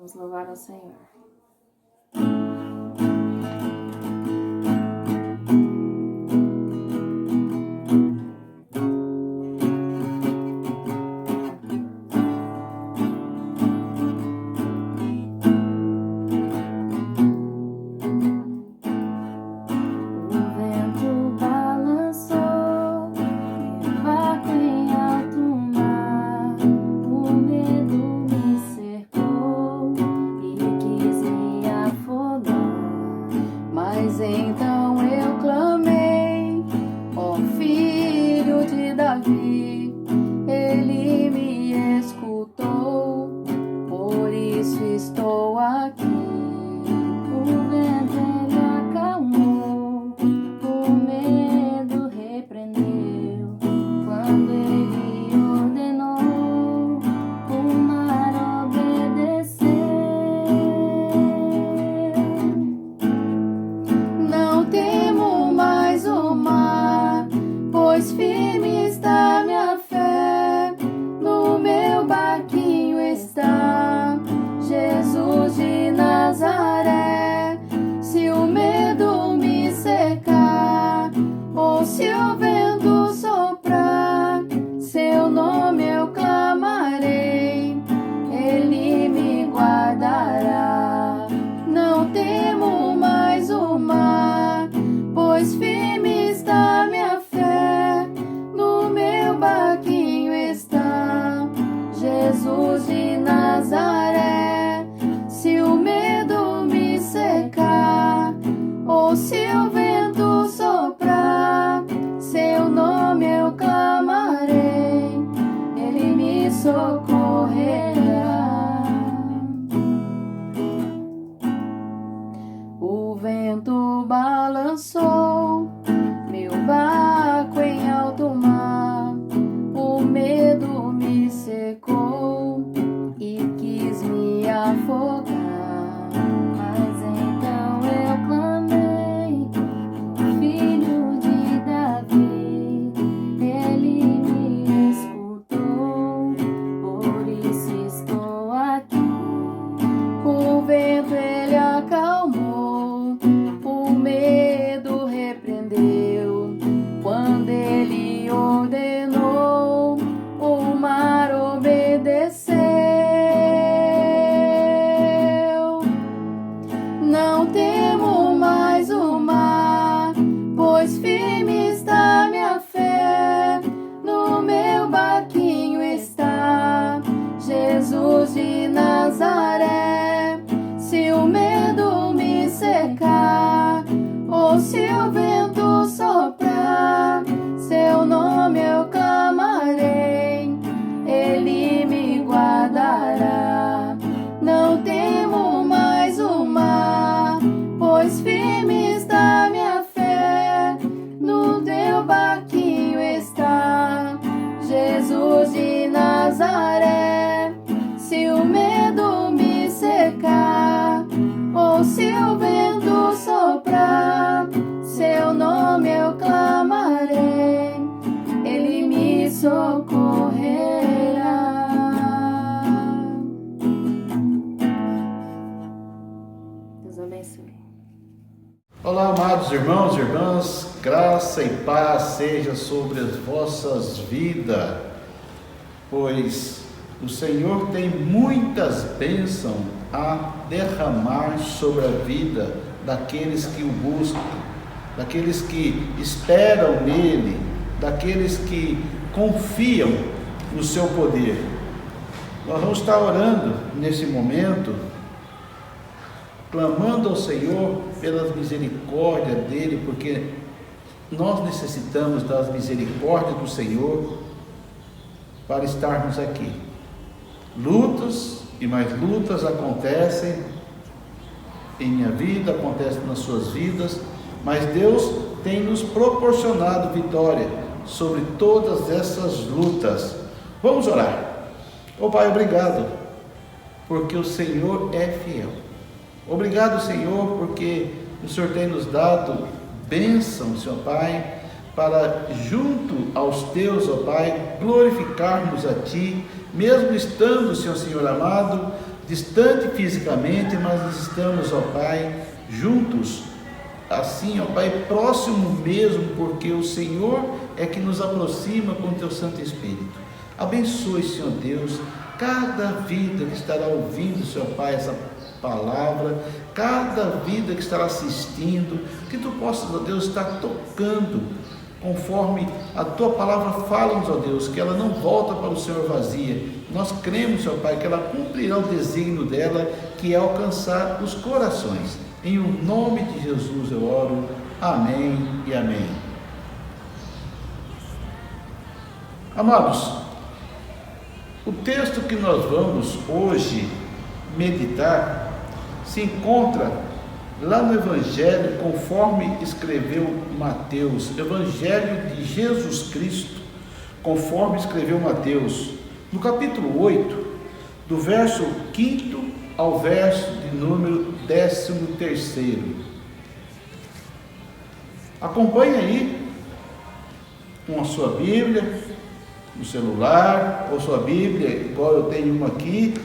Vamos louvar ao Senhor. Mas então eu clamei, ó Filho de Davi, ele me escutou, por isso estou aqui. O vento ele acalmou, o medo repreendeu, quando ele ordenou, o mar obedeceu. Não temo mais o mar, pois firme está minha fé. No meu barquinho está Jesus de Nazaré. Se o medo me cercar, ou se o vento soprar, seu nome eu clamarei, ele me guardará. Não temo mais o mar, pois firme está minha fé. No meu barquinho está Jesus de Nazaré. Se o medo me cercar, ou se o vento soprar, seu nome eu clamarei, ele me socorrerá. O vento balançou meu barco em alto mar, o medo me secou e quis me afogar. Mas então eu clamei, Filho de Davi, ele me escutou, por isso estou aqui. O vento ele acalmou, o medo repreendeu, quando ele ordenou, o mar obedeceu. Não temo mais o mar, pois firme está minha fé. No meu barquinho está Jesus de Nazaré. Se o medo me cercar, ou se o vento soprar, seu nome eu clamarei, ele me guardará. Não temo mais o mar, pois firme está minha fé. No teu barquinho está Jesus de Nazaré. Se o medo me cercar, ou se o vento soprar, seu nome eu clamarei, ele me socorrerá. Deus abençoe. Olá, amados irmãos e irmãs, graça e paz seja sobre as vossas vidas, pois o Senhor tem muitas bênçãos a derramar sobre a vida daqueles que o buscam, daqueles que esperam nele, daqueles que confiam no seu poder. Nós vamos estar orando nesse momento, clamando ao Senhor pelas misericórdias dele, porque nós necessitamos das misericórdias do Senhor para estarmos aqui. Lutas e mais lutas acontecem em minha vida, acontecem nas suas vidas, mas Deus tem nos proporcionado vitória sobre todas essas lutas. Vamos orar. Ó Pai, obrigado, porque o Senhor é fiel. Obrigado, Senhor, porque o Senhor tem nos dado bênção, Senhor Pai, para junto aos teus, ó Pai, glorificarmos a Ti, mesmo estando, Senhor amado, distante fisicamente, mas estamos, ó Pai, juntos, assim, ó Pai, próximo mesmo, porque o Senhor é que nos aproxima com o Teu Santo Espírito. Abençoe, Senhor Deus, cada vida que estará ouvindo, Senhor Pai, essa palavra, cada vida que estará assistindo, que Tu possas, ó Deus, estar tocando, conforme a Tua palavra fala-nos, ó Deus, que ela não volta para o Senhor vazia. Nós cremos, Senhor Pai, que ela cumprirá o desígnio dela, que é alcançar os corações. Em o nome de Jesus eu oro. Amém e amém. Amados, o texto que nós vamos hoje meditar se encontra lá no Evangelho, conforme escreveu Mateus, Evangelho de Jesus Cristo, conforme escreveu Mateus, no capítulo 8, do verso 5º ao verso de número 13º. Acompanhe aí com a sua Bíblia, no celular, ou sua Bíblia, igual eu tenho uma aqui.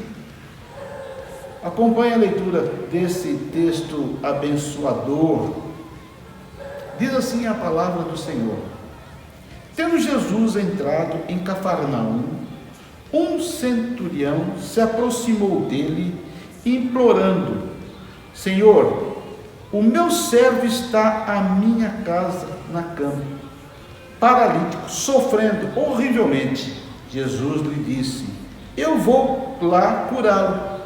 Acompanhe a leitura desse texto abençoador. Diz assim a palavra do Senhor: Tendo Jesus entrado em Cafarnaum, um centurião se aproximou dele, implorando: Senhor, o meu servo está à minha casa na cama, paralítico, sofrendo horrivelmente. Jesus lhe disse: Eu vou lá curá-lo.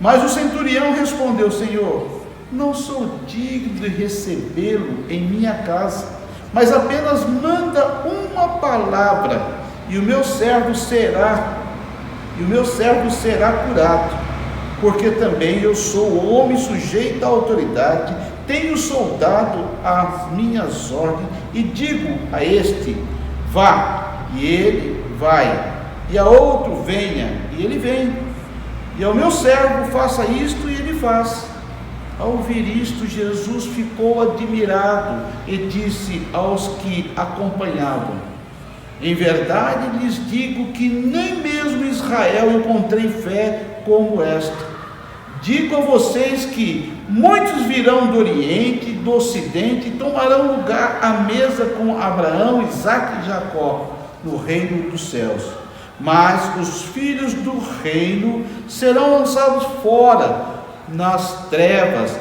Mas o centurião respondeu: Senhor, não sou digno de recebê-lo em minha casa, mas apenas manda uma palavra, e o meu servo será curado, porque também eu sou homem sujeito à autoridade, tenho soldado às minhas ordens, e digo a este: vá, e ele vai, e a outro: venha, e ele vem, e ao meu servo: faça isto, e ele faz. Ao ouvir isto, Jesus ficou admirado e disse aos que acompanhavam: Em verdade lhes digo que nem mesmo em Israel encontrei fé como esta. Digo a vocês que muitos virão do Oriente e do Ocidente e tomarão lugar à mesa com Abraão, Isaque e Jacó no reino dos céus. Mas os filhos do reino serão lançados fora nas trevas,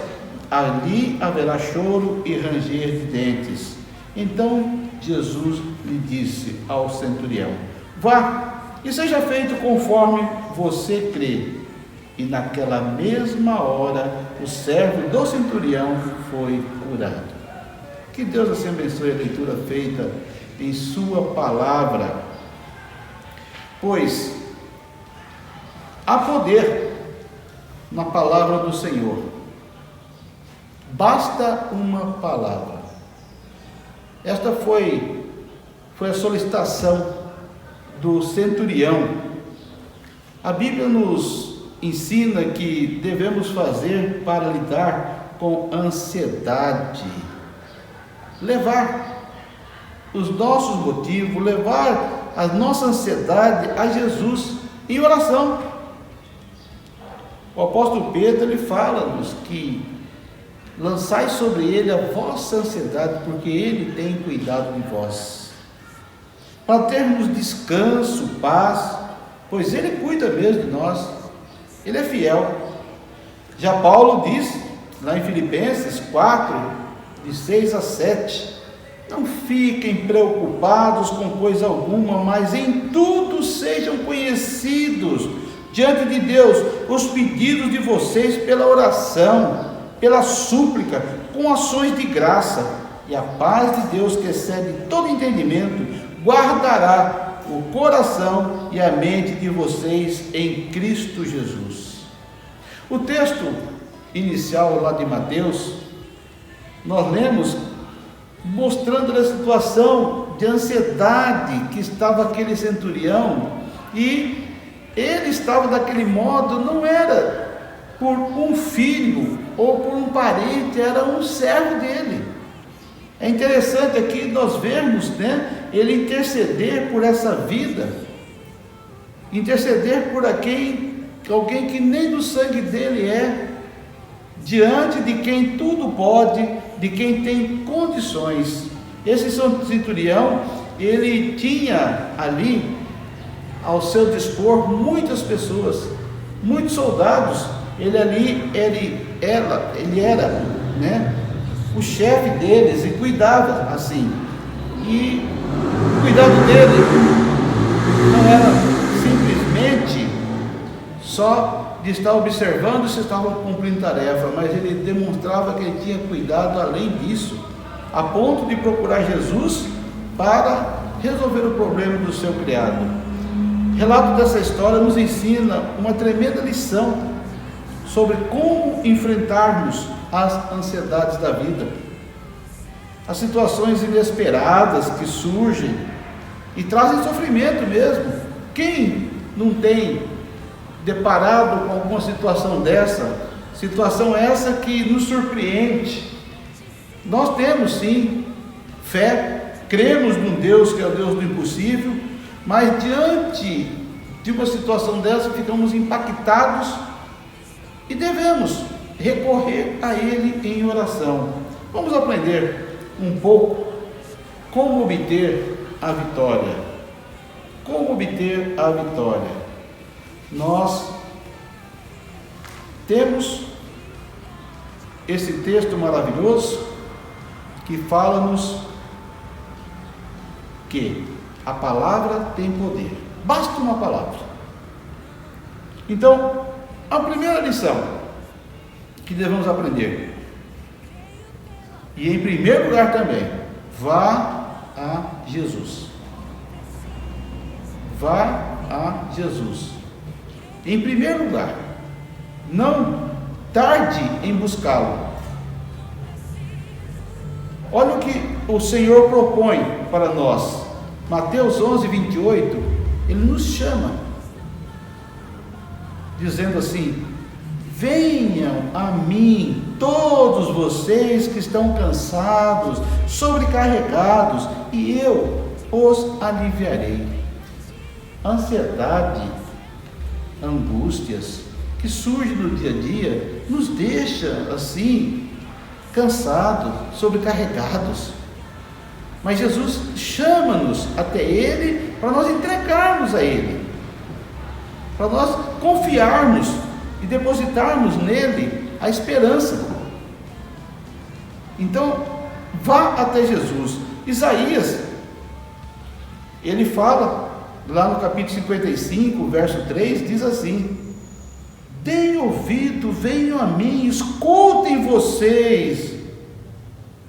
ali haverá choro e ranger de dentes. Então Jesus lhe disse ao centurião: vá, e seja feito conforme você crê. E naquela mesma hora o servo do centurião foi curado. Que Deus assim abençoe a leitura feita em sua palavra, pois há poder na palavra do Senhor. Basta uma palavra. Esta foi a solicitação do centurião. A Bíblia nos ensina que devemos fazer para lidar com ansiedade, levar os nossos motivos, levar a nossa ansiedade a Jesus em oração. O apóstolo Pedro, ele fala-nos que lançai sobre ele a vossa ansiedade, porque ele tem cuidado de vós, para termos descanso, paz, pois ele cuida mesmo de nós, ele é fiel. Já Paulo diz, lá em Filipenses 4, de 6 a 7, não fiquem preocupados com coisa alguma, mas em tudo sejam conhecidos diante de Deus os pedidos de vocês pela oração, pela súplica, com ações de graça, e a paz de Deus, que excede todo entendimento, guardará o coração e a mente de vocês em Cristo Jesus. O texto inicial lá de Mateus, nós lemos mostrando a situação de ansiedade que estava aquele centurião, e ele estava daquele modo, não era por um filho ou por um parente, era um servo dele. É interessante aqui nós vermos, ele interceder por essa vida, interceder por quem alguém que nem do sangue dele é, diante de quem tudo pode, de quem tem condições. Esse centurião, ele tinha ali ao seu dispor muitas pessoas, muitos soldados. Ele era, né, o chefe deles e cuidava assim. E o cuidado dele não era simplesmente só de estar observando se estavam cumprindo tarefa, mas ele demonstrava que ele tinha cuidado além disso, a ponto de procurar Jesus para resolver o problema do seu criado. O relato dessa história nos ensina uma tremenda lição sobre como enfrentarmos as ansiedades da vida, as situações inesperadas que surgem e trazem sofrimento mesmo. Quem não tem deparado com alguma situação dessa? Situação essa que nos surpreende. Nós temos sim fé, cremos num Deus que é o Deus do impossível, mas diante de uma situação dessa ficamos impactados e devemos recorrer a Ele em oração. Vamos aprender um pouco como obter a vitória. Como obter a vitória? Nós temos esse texto maravilhoso que fala-nos que a palavra tem poder. Basta uma palavra. Então, a primeira lição que devemos aprender, e em primeiro lugar também, vá a Jesus. Vá a Jesus. Em primeiro lugar, não tarde em buscá-lo. Olha o que o Senhor propõe para nós. Mateus 11, 28, Ele nos chama, dizendo assim: venham a mim todos vocês que estão cansados, sobrecarregados, e eu os aliviarei. Ansiedade, angústias que surgem no dia a dia nos deixa assim cansados, sobrecarregados. Mas Jesus chama-nos até Ele para nós entregarmos a Ele, para nós confiarmos e depositarmos nele a esperança. Então, vá até Jesus. Isaías, ele fala lá no capítulo 55, verso 3, diz assim: deem ouvido, venham a mim, escutem vocês,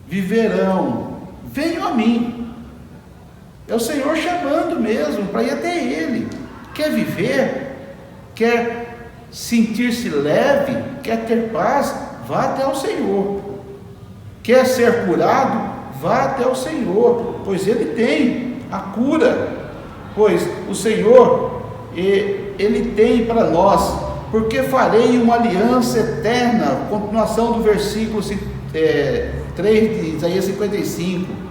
viverão. Venham a mim. É o Senhor chamando mesmo para ir até Ele. Quer viver? Quer sentir-se leve? Quer ter paz? Vá até o Senhor. Quer ser curado? Vá até o Senhor, pois Ele tem a cura. Pois o Senhor, Ele tem para nós, porque farei uma aliança eterna. Continuação do versículo 3 de Isaías 55.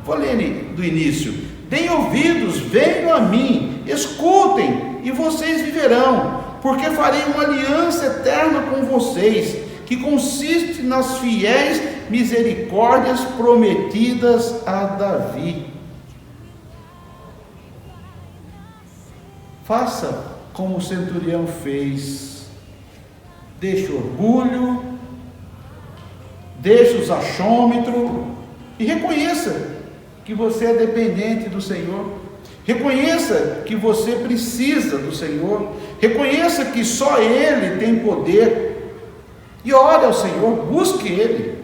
Vou ler do início. Deem ouvidos, venham a mim, escutem, e vocês viverão, porque farei uma aliança eterna com vocês, que consiste nas fiéis misericórdias prometidas a Davi. Faça como o centurião fez. Deixe o orgulho, deixe os achômetros e reconheça que você é dependente do Senhor. Reconheça que você precisa do Senhor. Reconheça que só Ele tem poder. E ore ao Senhor, busque Ele.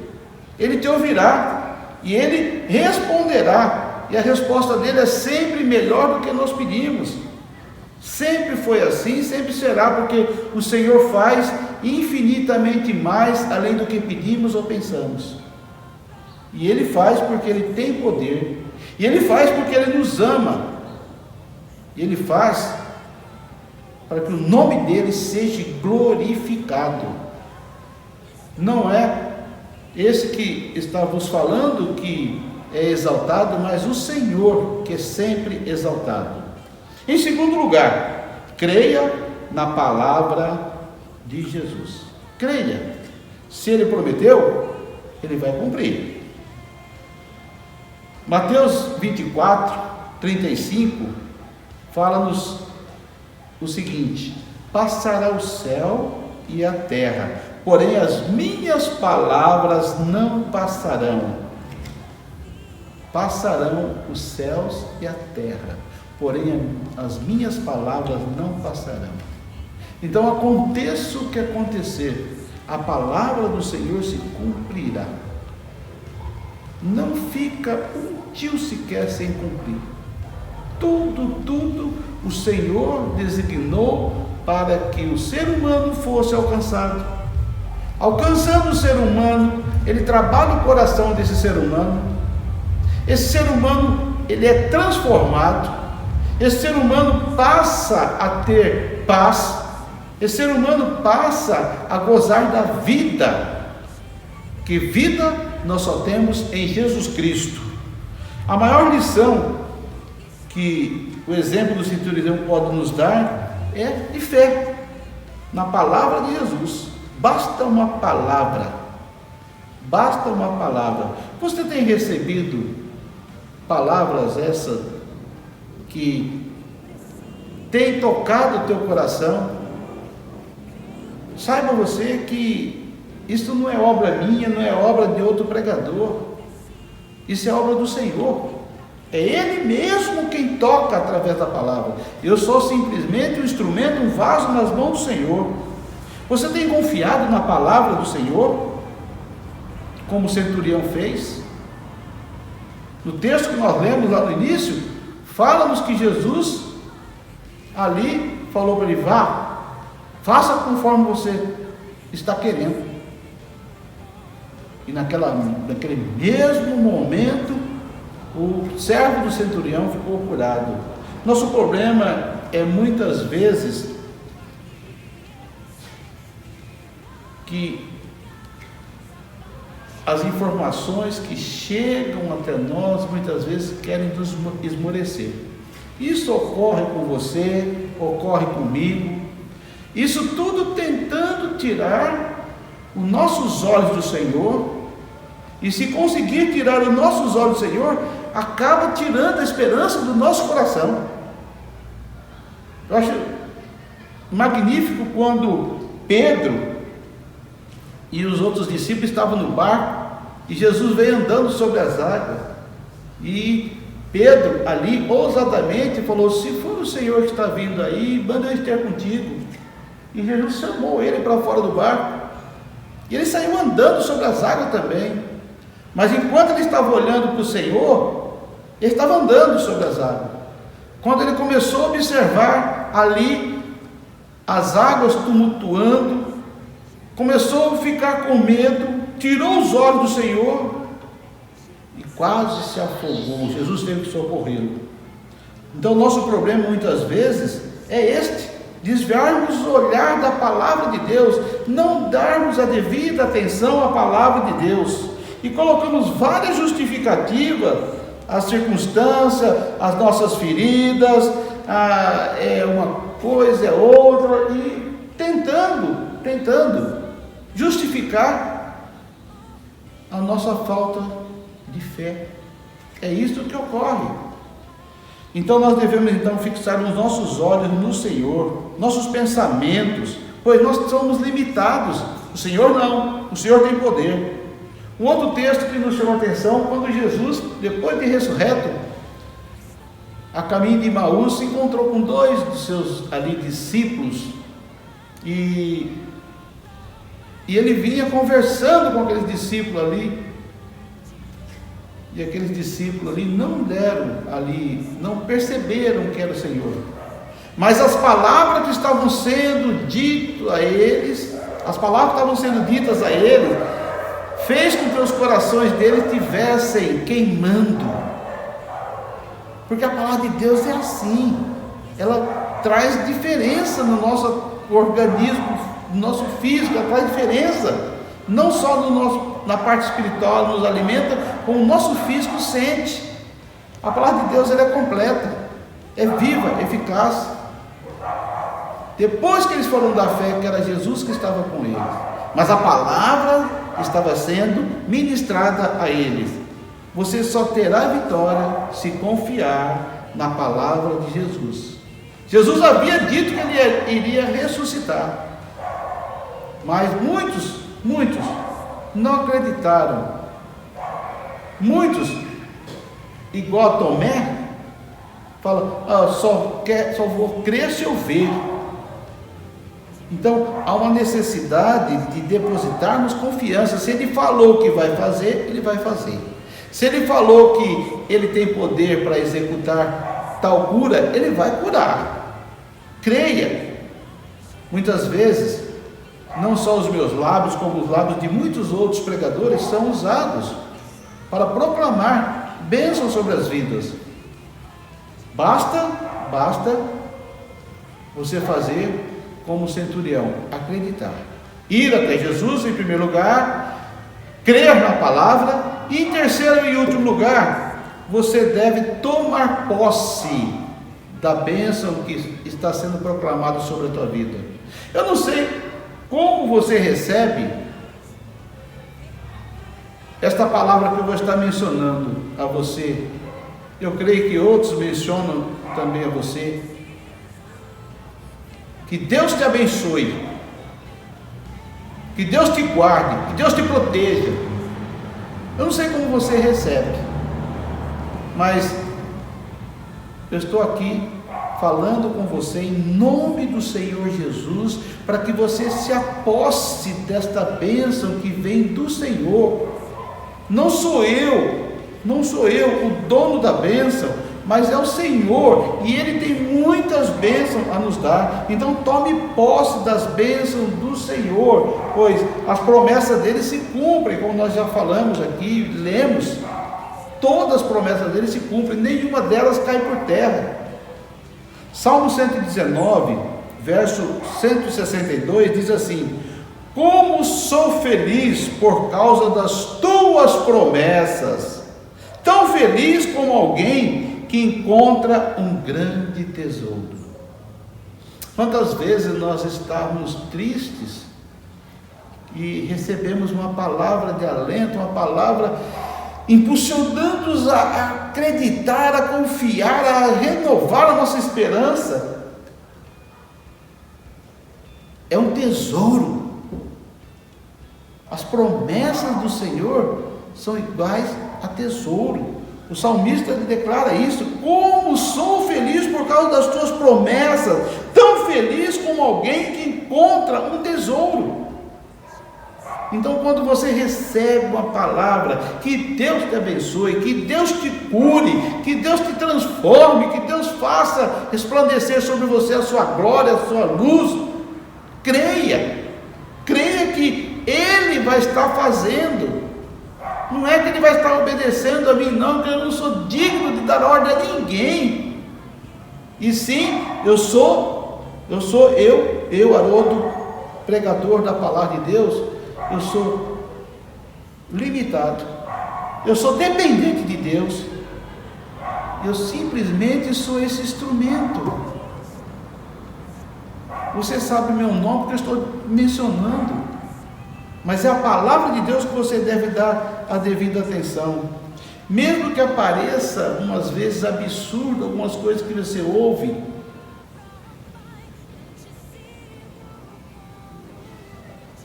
Ele te ouvirá e Ele responderá. E a resposta dele é sempre melhor do que nós pedimos. Sempre foi assim, sempre será, porque o Senhor faz infinitamente mais além do que pedimos ou pensamos. E Ele faz porque Ele tem poder. E Ele faz porque Ele nos ama. E Ele faz para que o nome dEle seja glorificado. Não é esse que estávamos falando que é exaltado, mas o Senhor que é sempre exaltado. Em segundo lugar, creia na palavra de Jesus. Creia. Se ele prometeu, ele vai cumprir. Mateus 24, 35, fala-nos o seguinte: passará o céu e a terra, porém as minhas palavras não passarão. Passarão os céus e a terra, porém as minhas palavras não passarão. Então, aconteça o que acontecer, a palavra do Senhor se cumprirá. Não fica um tio sequer sem cumprir. Tudo o Senhor designou para que o ser humano fosse alcançado. Alcançando o ser humano, ele trabalha o coração desse ser humano. Esse ser humano, ele é transformado. Esse ser humano passa a ter paz. Esse ser humano passa a gozar da vida. Que vida nós só temos em Jesus Cristo. A maior lição que o exemplo do centurião pode nos dar é de fé na palavra de Jesus. Basta uma palavra. Basta uma palavra. Você tem recebido palavras essas que têm tocado o teu coração? Saiba você que isso não é obra minha, não é obra de outro pregador. Isso é obra do Senhor. É Ele mesmo quem toca através da palavra. Eu sou simplesmente um instrumento, um vaso nas mãos do Senhor. Você tem confiado na palavra do Senhor, como o centurião fez? No texto que nós lemos lá no início, fala-nos que Jesus ali falou para ele: vá, faça conforme você está querendo. E naquele mesmo momento, o servo do centurião ficou curado. Nosso problema é muitas vezes que as informações que chegam até nós muitas vezes querem nos esmorecer. Isso ocorre com você, ocorre comigo. Isso tudo tentando tirar os nossos olhos do Senhor. E se conseguir tirar os nossos olhos do Senhor, acaba tirando a esperança do nosso coração. Eu acho magnífico quando Pedro e os outros discípulos estavam no barco e Jesus veio andando sobre as águas. E Pedro ali ousadamente falou: se for o Senhor que está vindo aí, manda eu estar contigo. E Jesus chamou ele para fora do barco. E ele saiu andando sobre as águas também. Mas enquanto ele estava olhando para o Senhor, ele estava andando sobre as águas. Quando ele começou a observar ali as águas tumultuando, começou a ficar com medo, tirou os olhos do Senhor e quase se afogou. Jesus teve que socorrê-lo. Então, nosso problema muitas vezes é este: desviarmos o olhar da palavra de Deus, não darmos a devida atenção à palavra de Deus, e colocamos várias justificativas, as circunstâncias, as nossas feridas, é uma coisa, é outra, e tentando justificar a nossa falta de fé. É isso que ocorre. Então nós devemos fixar os nossos olhos no Senhor, nossos pensamentos, pois nós somos limitados. O Senhor não, o Senhor tem poder. Um outro texto que nos chamou a atenção, quando Jesus, depois de ressurreto, a caminho de Emaús, se encontrou com dois dos seus ali discípulos, e ele vinha conversando com aqueles discípulos ali, e aqueles discípulos ali não perceberam que era o Senhor, mas as palavras que estavam sendo ditas a eles, fez com que os corações deles estivessem queimando, porque a palavra de Deus é assim, ela traz diferença no nosso organismo, no nosso físico, ela traz diferença, não só na parte espiritual, nos alimenta, como o nosso físico sente. A palavra de Deus ela é completa, é viva, é eficaz. Depois que eles foram dar fé que era Jesus que estava com eles, mas a palavra estava sendo ministrada a eles. Você só terá vitória se confiar na palavra de Jesus. Jesus havia dito que ele iria ressuscitar, mas muitos não acreditaram. Muitos, igual a Tomé, falam: só vou crer se eu ver. Então há uma necessidade de depositarmos confiança. Se ele falou que vai fazer, ele vai fazer. Se ele falou que ele tem poder para executar tal cura, ele vai curar. Creia. Muitas vezes, não só os meus lábios, como os lábios de muitos outros pregadores são usados para proclamar bênção sobre as vidas. Basta você fazer como o centurião, acreditar. Ir até Jesus em primeiro lugar, crer na palavra, e em terceiro e último lugar, você deve tomar posse da bênção que está sendo proclamada sobre a tua vida. Eu não sei como você recebe esta palavra que eu vou estar mencionando a você. Eu creio que outros mencionam também a você. Que Deus te abençoe, que Deus te guarde, que Deus te proteja. Eu não sei como você recebe, mas eu estou aqui falando com você em nome do Senhor Jesus, para que você se aposse desta bênção que vem do Senhor. Não sou eu o dono da bênção, mas é o Senhor, e Ele tem muitas bênçãos a nos dar. Então tome posse das bênçãos do Senhor, pois as promessas dele se cumprem, como nós já falamos aqui, lemos. Todas as promessas dele se cumprem, nenhuma delas cai por terra. Salmo 119, verso 162 diz assim: como sou feliz por causa das tuas promessas, tão feliz como alguém que encontra um grande tesouro. Quantas vezes nós estamos tristes e recebemos uma palavra de alento, uma palavra impulsionando-nos a acreditar, a confiar, a renovar a nossa esperança. É um tesouro. As promessas do Senhor são iguais a tesouro. O salmista declara isso: como sou feliz por causa das tuas promessas, tão feliz como alguém que encontra um tesouro. Então, quando você recebe uma palavra, que Deus te abençoe, que Deus te cure, que Deus te transforme, que Deus faça resplandecer sobre você a sua glória, a sua luz, creia que Ele vai estar fazendo. Não é que Ele vai estar obedecendo a mim, não, porque eu não sou digno de dar ordem a ninguém. E sim, eu sou Haroldo, pregador da palavra de Deus. Eu sou limitado, eu sou dependente de Deus, eu simplesmente sou esse instrumento. Você sabe meu nome porque eu estou mencionando, mas é a palavra de Deus que você deve dar a devida atenção. Mesmo que apareça umas vezes absurdo, algumas coisas que você ouve,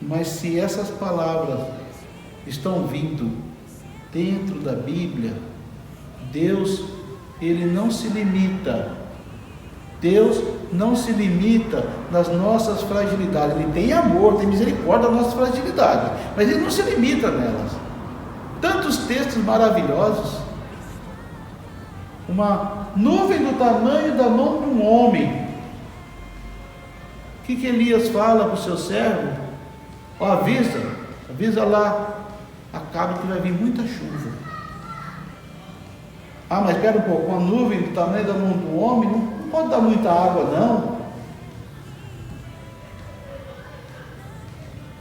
mas se essas palavras estão vindo dentro da Bíblia, Deus, Ele não se limita. Deus não se limita nas nossas fragilidades. Ele tem amor, tem misericórdia das nossas fragilidades, mas Ele não se limita nelas. Tantos textos maravilhosos. Uma nuvem do tamanho da mão de um homem. O que Elias fala para o seu servo? Avisa lá, acaba que vai vir muita chuva. Mas espera um pouco, uma nuvem do tamanho da mão do homem não pode dar muita água, não.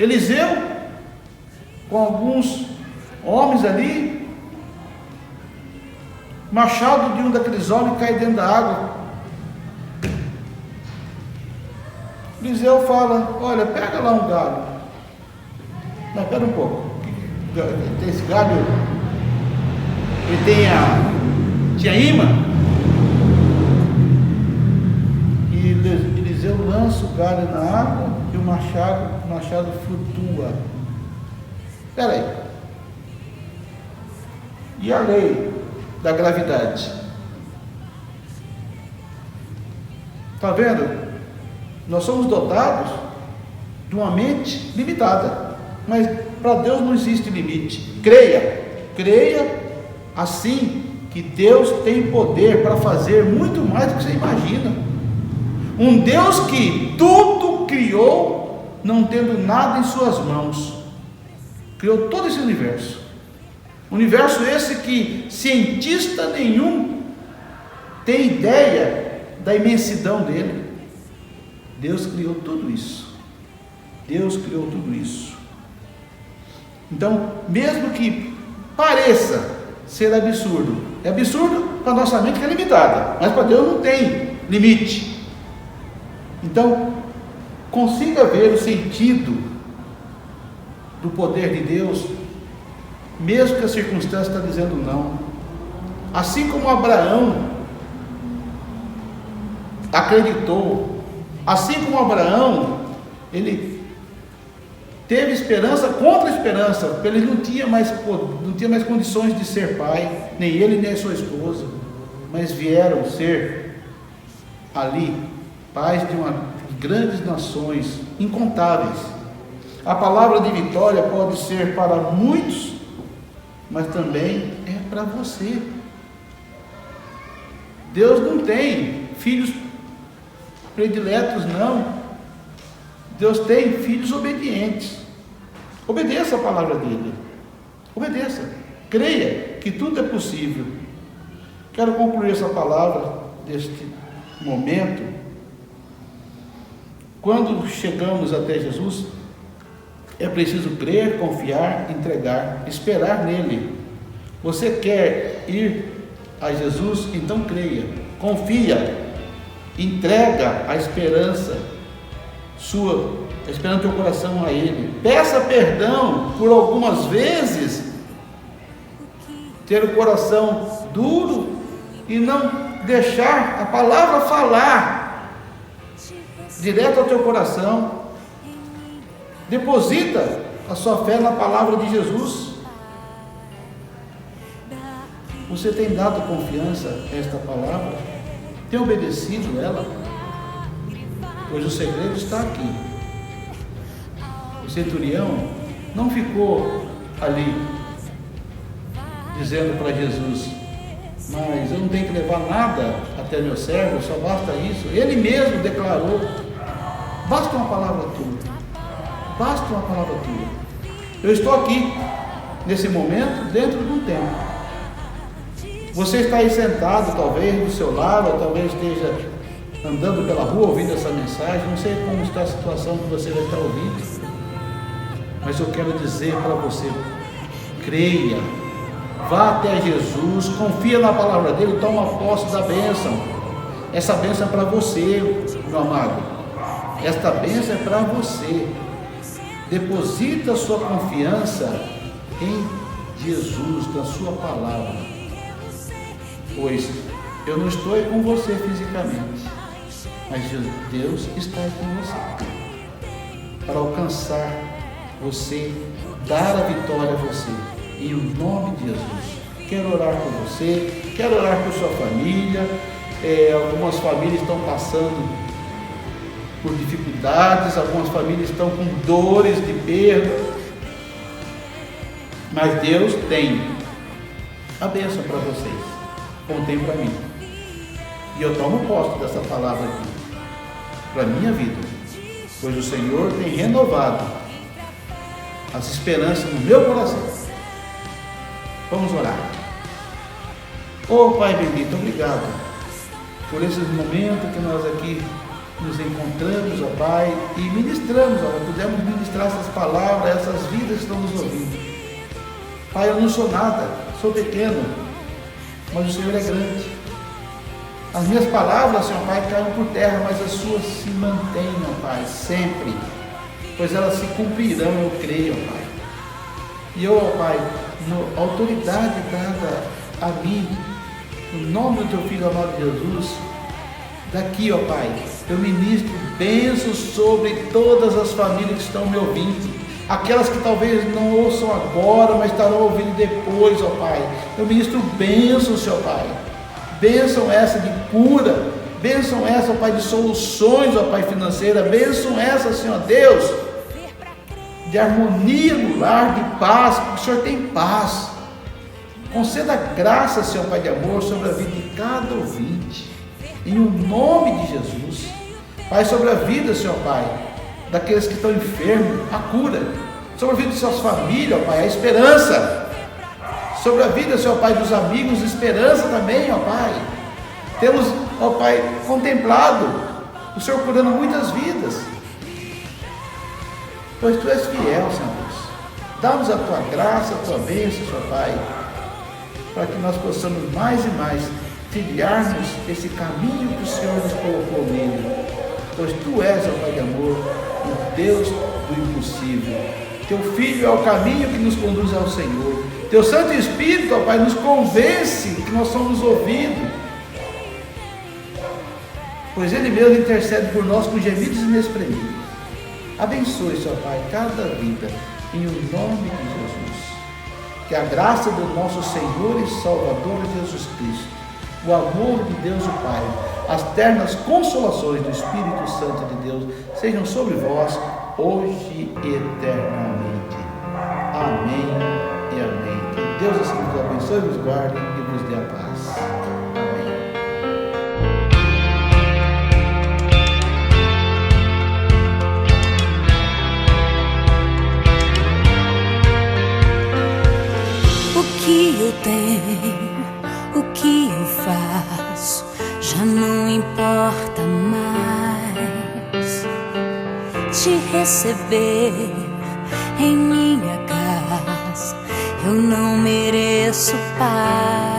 Eliseu, com alguns homens ali, machado de um daqueles homens cai dentro da água. Eliseu fala, olha, pega lá um galho. Mas espera um pouco. Esse galho, ele tinha imã. E Eliseu lança o galho na água e o machado flutua. Espera aí. E a lei da gravidade? Está vendo? Nós somos dotados de uma mente limitada, mas para Deus não existe limite. Creia assim que Deus tem poder para fazer muito mais do que você imagina. Um Deus que tudo criou, não tendo nada em suas mãos, criou todo esse universo. Universo esse que cientista nenhum tem ideia da imensidão dele. Deus criou tudo isso. Deus criou tudo isso. Então, mesmo que pareça ser absurdo, é absurdo para a nossa mente que é limitada, mas para Deus não tem limite. Então, consiga ver o sentido do poder de Deus, mesmo que a circunstância está dizendo não. Assim como Abraão acreditou, assim como Abraão, ele teve esperança contra a esperança, porque ele não tinha mais condições de ser pai, nem ele nem a sua esposa, mas vieram ser ali pais de grandes nações, incontáveis. A palavra de vitória pode ser para muitos, mas também é para você. Deus não tem filhos prediletos, não. Deus tem filhos obedientes. Obedeça a palavra dele. Obedeça. Creia que tudo é possível. Quero concluir essa palavra deste momento. Quando chegamos até Jesus, é preciso crer, confiar, entregar, esperar nele. Você quer ir a Jesus? Então creia, confia, entrega a esperança sua, esperando teu coração a ele. Peça perdão por algumas vezes ter o coração duro e não deixar a palavra falar direto ao teu coração. Deposita a sua fé na palavra de Jesus. Você tem dado confiança a esta palavra? Tem obedecido ela? Pois o segredo está aqui. O centurião não ficou ali dizendo para Jesus, mas eu não tenho que levar nada até meu servo, só basta isso. Ele mesmo declarou, basta uma palavra tua. Basta uma palavra tua. Eu estou aqui, nesse momento, dentro de um templo. Você está aí sentado, talvez do seu lado, ou talvez esteja andando pela rua ouvindo essa mensagem. Não sei como está a situação que você vai estar ouvindo, mas eu quero dizer para você: creia, vá até Jesus, confia na palavra dele, toma posse da bênção. Essa bênção é para você, meu amado. Esta bênção é para você. Deposita sua confiança em Jesus, na sua palavra, pois eu não estou aí com você fisicamente, mas Deus está aí com você, para alcançar você, dar a vitória a você, em nome de Jesus. Quero orar por você, quero orar por sua família. Algumas famílias estão passando por dificuldades, algumas famílias estão com dores de perda, mas Deus tem a bênção para vocês, como tem para mim, e eu tomo posse dessa palavra aqui, para a minha vida, pois o Senhor tem renovado as esperanças no meu coração. Vamos orar. Oh Pai bendito, obrigado por esses momentos que nós aqui nos encontramos, ó Pai, e ministramos, ó, pudemos ministrar essas palavras, essas vidas que estão nos ouvindo. Pai, eu não sou nada, sou pequeno, mas o Senhor é grande. As minhas palavras, Senhor Pai, caem por terra, mas as suas se mantêm, ó Pai, sempre, pois elas se cumprirão, eu creio, ó Pai. E eu, ó Pai, na autoridade dada a mim, no nome do Teu Filho amado Jesus, daqui, ó Pai, eu ministro bênçãos sobre todas as famílias que estão me ouvindo, aquelas que talvez não ouçam agora, mas estarão ouvindo depois, ó Pai. Eu ministro bênçãos, Senhor Pai, bênção essa de cura, bênção essa, ó Pai, de soluções, ó Pai, financeira, bênção essa, Senhor Deus, de harmonia no lar, de paz, porque o Senhor tem paz. Conceda graça, Senhor Pai de amor, sobre a vida de cada ouvinte, em o nome de Jesus. Pai, sobre a vida, Senhor Pai, daqueles que estão enfermos, a cura, sobre a vida de suas famílias, ó Pai, a esperança, sobre a vida, Senhor Pai, dos amigos, esperança também, ó Pai. Temos, ó Pai, contemplado o Senhor curando muitas vidas, pois Tu és fiel, Senhor Deus. Dá-nos a Tua graça, a Tua bênção, Senhor Pai, para que nós possamos mais e mais trilharmos esse caminho que o Senhor nos colocou nele, pois Tu és, ó Pai de amor, o Deus do impossível. Teu Filho é o caminho que nos conduz ao Senhor. Teu Santo Espírito, ó Pai, nos convence que nós somos ouvidos, pois Ele mesmo intercede por nós com gemidos inexprimíveis. Abençoe, Senhor Pai, cada vida, em o nome de Jesus. Que a graça do nosso Senhor e Salvador Jesus Cristo, o amor de Deus o Pai, as ternas consolações do Espírito Santo de Deus sejam sobre vós, hoje e eternamente. Amém e amém. Que Deus assim nos abençoe, nos guarde e nos dê a paz. Amém. O que eu tenho, o que eu faço, já não importa mais. Te receber em minha casa, eu não mereço paz.